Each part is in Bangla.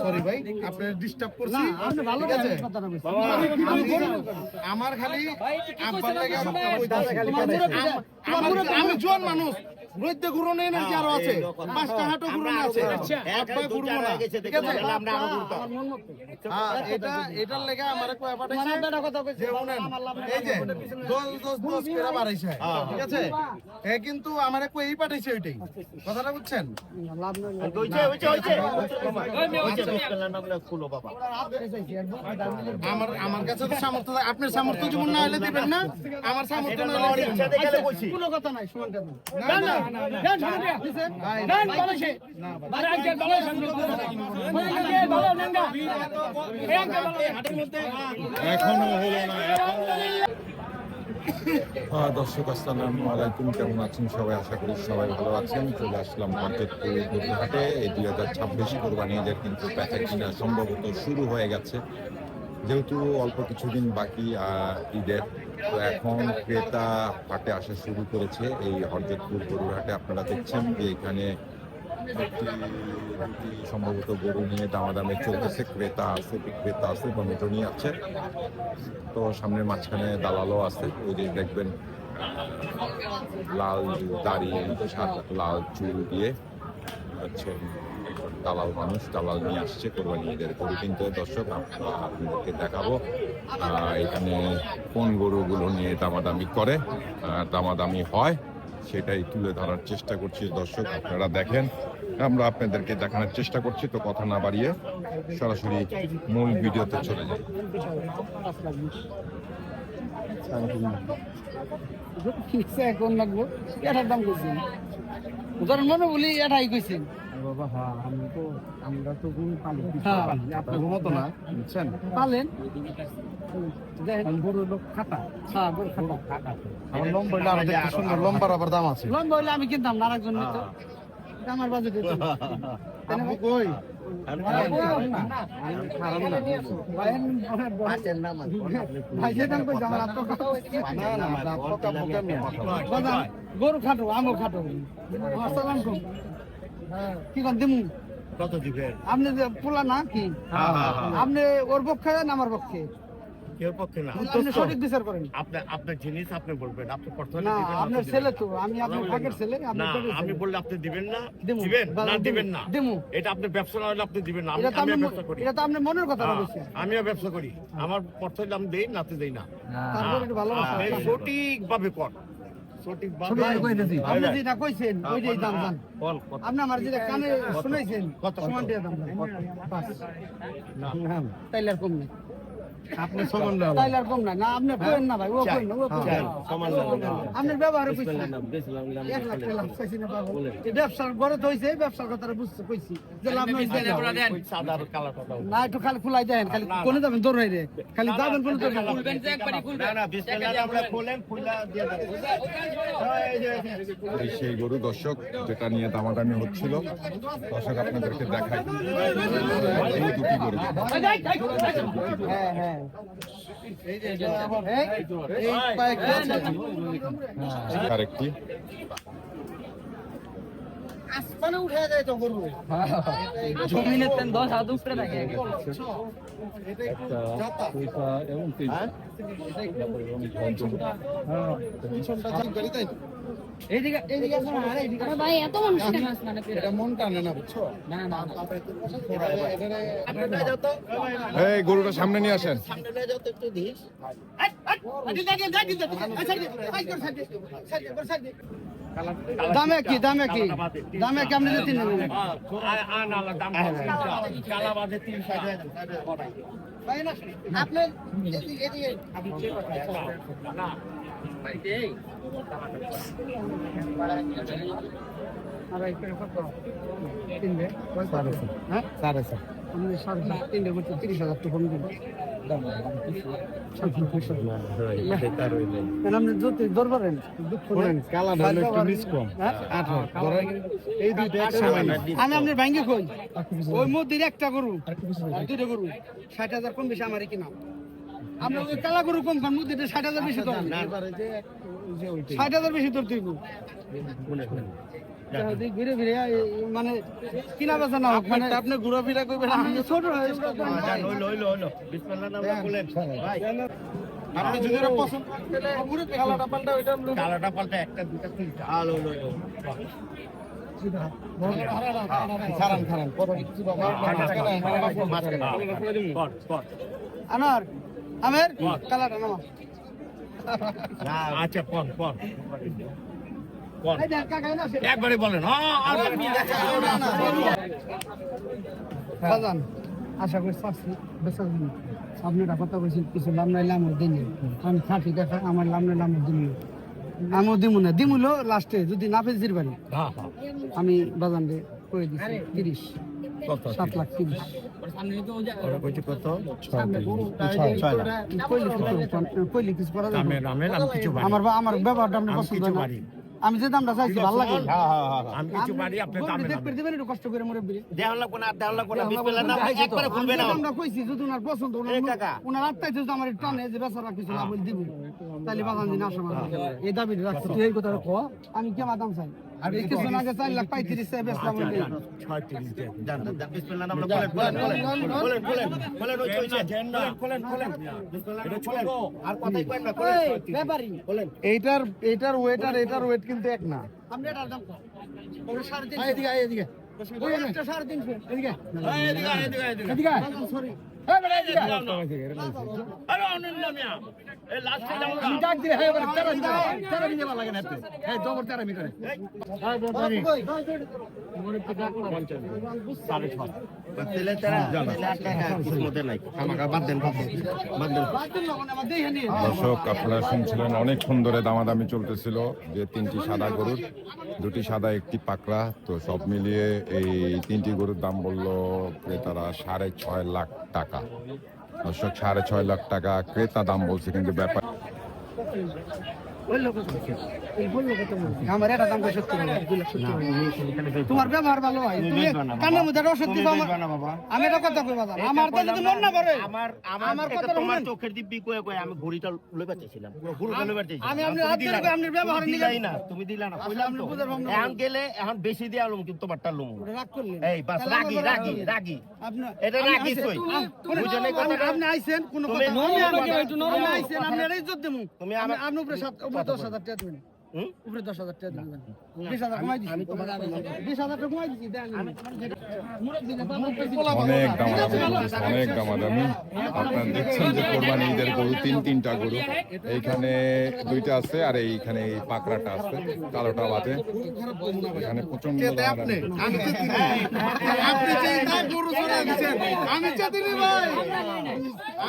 সরি ভাই, আপনার ডিস্টার্ব করছি। আমার খালি আব্বার লাগে আমি জোয়ান মানুষ, রোদ্দে ঘুরনে এনার্জি আরো আছে, 5টা হাঁটো ঘুরনে আছে, একবার ঘুরবো না, ঠিক আছে? এটা এটার লেগে আমারে কয় পাঠাইছে যে শুনেন, এই যে 10 করে বাড়াইছে, ঠিক আছে? কিন্তু আমারে কই এই পাঠাইছে ওইটাই, কথাটা বুঝছেন? আমার কাছে তো সামর্থ্য, আপনার সামর্থ্য যেমন না হলে দিবেন না, আমার সামর্থ্য না হলে কোনো কথা নাই, সমান এখনো হলো না। দর্শক আসসালামু আলাইকুম, কেমন আছেন সবাই? আশা করি সবাই ভালো আছেন। চলে আসলাম মার্কেটপুর গরুহাটে। এই 2026 কোরবানি ঈদের কিন্তু বেচা কিনা সম্ভবত শুরু হয়ে গেছে, যেহেতু অল্প কিছুদিন বাকি ঈদের। তো এখন ক্রেতা হাটে আসা শুরু করেছে এই হরজতপুর গরুহাটে। আপনারা দেখছেন যে এখানে সম্ভবত গরু নিয়ে দামাদামে চলতেছে, ক্রেতা আছে বিক্রেতা আছে, টমেটো নিয়ে আছে। তো সামনের মাঝখানে দালালও আছে, ওই যে দেখবেন লাল দাড়ি, লাল চুল দিয়ে হচ্ছে দালাল মানুষ, দালাল নিয়ে আসছে কোরবানি ঈদের গরু কিনতে। দর্শক আপনাদেরকে দেখাবো এখানে কোন গরুগুলো নিয়ে দামাদামি করে, দামাদামি হয়, সেটাই তুলে ধরার চেষ্টা করছি। দর্শক আপনারা দেখেন, আমরা আপনাদেরকে দেখানোর চেষ্টা করছি। তো কথা না বাড়িয়ে সরাসরি মূল ভিডিওতে চলে যাই। এখন লাগবো এটার দাম কইছেন, উদাহরণ মনে বলি এটাই কইছেন বাবা। হ্যাঁ আমরা তো গুণ পালি, আপনার মতো না, বুঝছেন? পালেন গরুর লোক খাটা, হ্যাঁ গরু খাটা। আমার লম্বা হইলে আরো দেখতে সুন্দর, লম্বার আবার দাম আছে। লম্বা হইলে আমি কিনতাম না, আরেকজন নিত, আমার বাজেট আপনি কই গরু খাটো, আমও খাটো। কি কন দিমু কত দিবেন আপনি? পোলা না কি আপনি? ওর পক্ষে না আমার পক্ষে? কেউ পক্ষে না, আপনি সঠিক বিচার করেন। আপনার জিনিস আপনি বলবেন, আপনি না আপনার ছেলে তো, আমি আপনার ভাগের ছেলে। আমি বললে আপনি দিবেন না, দিবেন না দিমু। এটা আপনি ব্যবসা না হলে আপনি দিবেন না। এটা তো আপনার মনের কথা বলছেন। আমিও ব্যবসা করি, আমার পথ হইলে আমি দেই, নাতে দেই না। তারপর একটু ভালোবাসা সঠিক ভাবে কর, আপনি যেটা কইছেন ওইটাই দাম জান। আপনি আমার যেটা কানে শুনাইছেন কত সমান দিয়ে দাম তাইলে আর কম নাই। আপনি সমান তাইলে আর কম না, না আপনি কইেন না ভাই, ও কইন না, ও কইন আপনার ব্যবহার কইছেন। 1 লাখ লাখ চাইছি না বাবু, এই ব্যবসার ঘরে তো হইছে, ব্যবসার কথাটা বুঝতে কইছি যে লাভ নাই। সাদার কালারটা দাও না, একটু খালি খুলাই দেন, খালি কোনে যাবেন দৌড়াই রে, খালি যাবেন কোনে যাবেন, খুলবেন যে একবারই খুলবেন। না বিসমিল্লাহ আমরা খোলেন, খুলা দিয়ে দেন। এই সেই গরু দর্শক যেটা নিয়ে দামাদামি হচ্ছিল। দর্শক আপনাদেরকে দেখাই এই দুটি গরু। হ্যাঁ হ্যাঁ আরেকটি আসমানে উঠে যায় তো গরু। জমিনে 10 হাত উপরে থাকে। ভাই এত মানুষ কেন? এটা মন টানে না, বুঝছো? না না এই গরুটা সামনে নিয়ে আসেন। দামে কি দামে কি দামে কি আপনি দিতে নেবেন? আপনি আমি আপনার ব্যাংকে কই ওই মধ্যে একটা গরু, দুটো গরু 60,000 কম বেশি আমারই কিনা। আপনার ওই কালা গরু কম খান, মধ্যে 60,000 বেশি তো 60,000 বেশি তোর তুই ঘুরে ফিরে মানে কিনা বেচা না হোক মানে আপনি ঘোরাফেরা করবেন আমি ছোট আপনি যদি ওরা পছন্দ করেন ঘুরে কালাটা পাল্টা ওইটা কালাটা পাল্টা একটা দুটা তিনটা আলো খারান খারান কত কিছু বাবা আনার আমের কালাটা নামা আচ্ছা পন এই দেখ কাকা না একবারে বলেন বাজান আশা করি পাচ্ছি বেচা দিন আপনারা কথা বলছেন কিছু লাভ নাই লাভ দিন আমি খাটি দেখা আমার লাভ নাই লাভ দিন আমিও দিমু না দিমুলো লাস্টে যদি না পেয়েছির বাড়ি আমি বাজান রে করে দিচ্ছি 30 7 লাখ 30 কত কইলি কিছু করা যাবে আমি কিছু আমার ব্যবহারটা আপনি পছন্দ হয় না আমি যে দামটা চাইছি ভালো লাগে আমি কিছু বাড়ি আপনি দামে দেখতে দিবেন একটু কষ্ট করে মুরব্বি দেওয়ান লাগবে না বিসমিল্লাহ না একবারে খুলবে না আমরা কইছি যদি ওনার পছন্দ ওনার আত্মাই যদি আমার টানে যে বেচারা কিছু না বলে দিব তাহলে বাগান দিন আসা এই দাবি রাখছি তুই এই কথাটা কো আমি কি দাম চাই আর এই কিছু আগে 4 লাখ 35 চাই বেচলাম 36 জান বিসমিল্লাহ নাম বলেন আর কথাই কই না ব্যাপারী এইটার ওয়েট আর এটার ওয়েট কিন্তু এক না আপনি এটার দাম কত ওটা 3.5 এদিকে এদিকে ওই একটা 3.5 এদিকে এদিকে সরি আরে অনন্য মিয়া এই লাস্ট যাও আমি ডাক দিলে হ্যাঁ এবার তেরা দিতে ভালো লাগে না হ্যাঁ জবর তেরা মি করে তেলে তেরা কিসমতে নাই আমাকে বাদ দেন দর্শক আপনারা শুনছিলেন অনেকক্ষণ ধরে দামাদামি চলতেছিল যে 3টি সাদা গরুর 2টি সাদা 1টি পাকড়া তো সব মিলিয়ে এই 3টি গরুর দাম বললো ক্রেতারা 6.5 লাখ টাকা। দর্শক 6.5 লাখ টাকা ক্রেতা দাম বলছে, কিন্তু ব্যাপার আমার এটা দাম 70 তোমার ব্যবহার ভালো হয় তুমি কানের মধ্যে রসদ দিছো আমি এটা কথা কই বাজার আমার তো যদি মন না করে আমার কথা তোমার চোখের দিব্যি কয়ে কয়ে আমি ঘড়িটা লইবা চাইছিলাম গরুটা লইবা চাইছিলাম আমি আপনি হাত ধরে আপনি ব্যবহার নিয়ে দিলাই না তুমি দিলা না কইলাম তো এখন গেলে এখন বেশি দিয়া লম কিন্তু তোমারটা লম রাগ করলেন এই বাস রাগি আপনি এটা রাগি কই বুঝেন এই কথাটা আপনি আইছেন কোন কথা নরম আমাকে একটু নরম আইছেন আপনি এর ইজ্জত দেমু তুমি আপনি উপরে 10,000 টাকা দিবেন উপরে 10,000 টাকা দিবেন 20,000 কমাই দিছি আমি তোমার 20,000 টাকা কমাই দিছি দেন অনেক দামাদামি আপনারা দেখছেন যে কোরবানি ঈদের গরু 3টা গরু, এইখানে 2টা আছে আর এইখানে এই পাকড়াটা আছে, কালোটা বাদে এখানে প্রচন্ড আপনি যে না গরু চড়া দিবেন আমি চেতিনি ভাই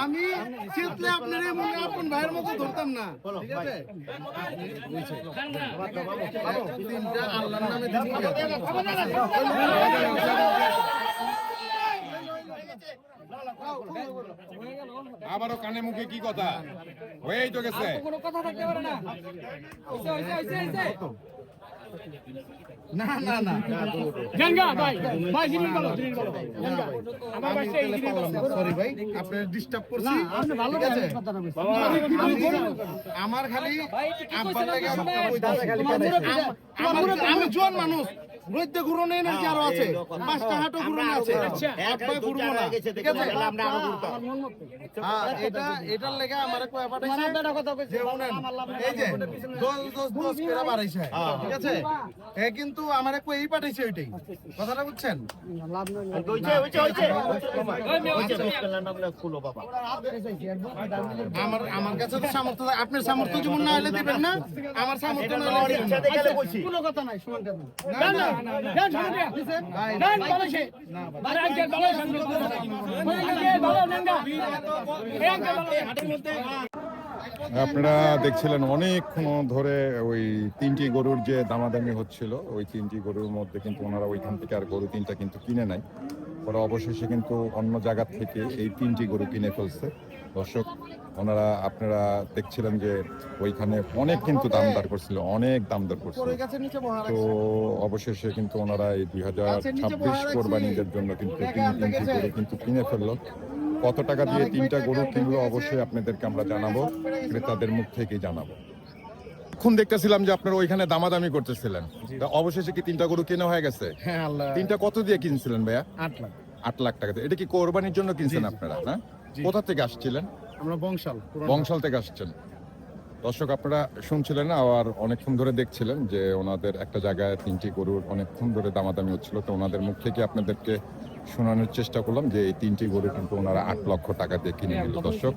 আমি চেতলে আপনার এমন আপন ভাইয়ের মতো ধরতাম না ঠিক আছে তিনটা আল্লাহর নামে আবারও কানে মুখে কি কথা হয়েই তো গেছে। কোনো কথা থাকতে পারে না না না না গঙ্গা ভাই ভাই জিনিস বলো গঙ্গা আমার কাছে এই জিনিস বলো সরি ভাই আপনার ডিস্টার্ব করছি আপনি ভালো ঠিক আছে কথা বলছেন আমার খালি আব্বার লাগে তোমার আমি জোয়ান মানুষ রইতে ঘুরো নেই না আরো আছে 5টা হাটও ঘুরো আছে একবার ঘুরবো না ঠিক আছে আমরা আরো ঘুরতাম হ্যাঁ এটার লাগা আমারে কয় পাঠাইছে যে শুনেন এই যে 10 করে বাড়াইছে ঠিক আছে কিন্তু আমারে কই পাঠাইছে ওইটাই কথাটা বুঝছেন লাভ নাই হইছে বিসমিল্লাহ নাম খুলো বাবা আমার কাছে তো সামর্থ্য আপনার সামর্থ্য যেমন না হলে দিবেন না আমার সামর্থ্য না হলে দিবেন ইচ্ছা দেখলে কইছি কোনো কথা নাই সমান কথা না দেন শুনুন দেন বালাশে বারে আঙ্কেল বালাশে ভালো নেঙ্গা এই আঙ্কেল হাটের মধ্যে আপনারা দেখছিলেন অনেকক্ষণ ধরে ওই 3টি গরুর যে দামাদামি হচ্ছিল, ওই 3টি গরুর মধ্যে কিন্তু ওনারা ওইখান থেকে আর গরু 3টা কিন্তু কিনে নাই, ওরা অবশেষে কিন্তু অন্য জায়গা থেকে এই 3টি গরু কিনে ফেলছে। দর্শক আপনারা দেখছিলেন যে ওইখানে অনেক কিন্তু দামদার করছিল, অনেক দামদার করছিল, তো অবশেষে কিন্তু ওনারা এই 2026 কোরবানিদের জন্য কিন্তু 3টি গরু কিন্তু কিনে ফেললো। কত টাকা দিয়ে 3টা গরু কিনলো অবশ্যই আপনাদেরকে আমরা জানাবো, ক্রেতাদের মুখ থেকেই জানাবো। এতক্ষণ দেখতেছিলাম যে আপনারা ওইখানে দামাদামি করতেছিলেন, তা অবশেষে কি 3টা গরু কেনা হয়ে গেছে? হ্যাঁ আল্লাহ 3টা কত দিয়ে কিনছিলেন ভাইয়া? 8 লাখ 8 লাখ টাকা দিয়ে। এটা কি কোরবানির জন্য কিনছেন জি, জি। আপনারা, না? জি। কোথা থেকে আসছিলেন? আমরা বংশাল বংশাল থেকে আসছেন। দর্শক আপনারা শুনছিলেন আর অনেকক্ষণ ধরে দেখছিলেন যে ওনাদের একটা জায়গায় 3টি গরুর অনেকক্ষণ ধরে দামাদামি হচ্ছিল, তো ওনাদের মুখ থেকে আপনাদেরকে শোনানোর চেষ্টা করলাম যে এই 3টি গরু কিন্তু ওনারা 8 লক্ষ টাকা দিয়ে কিনে নিল। দর্শক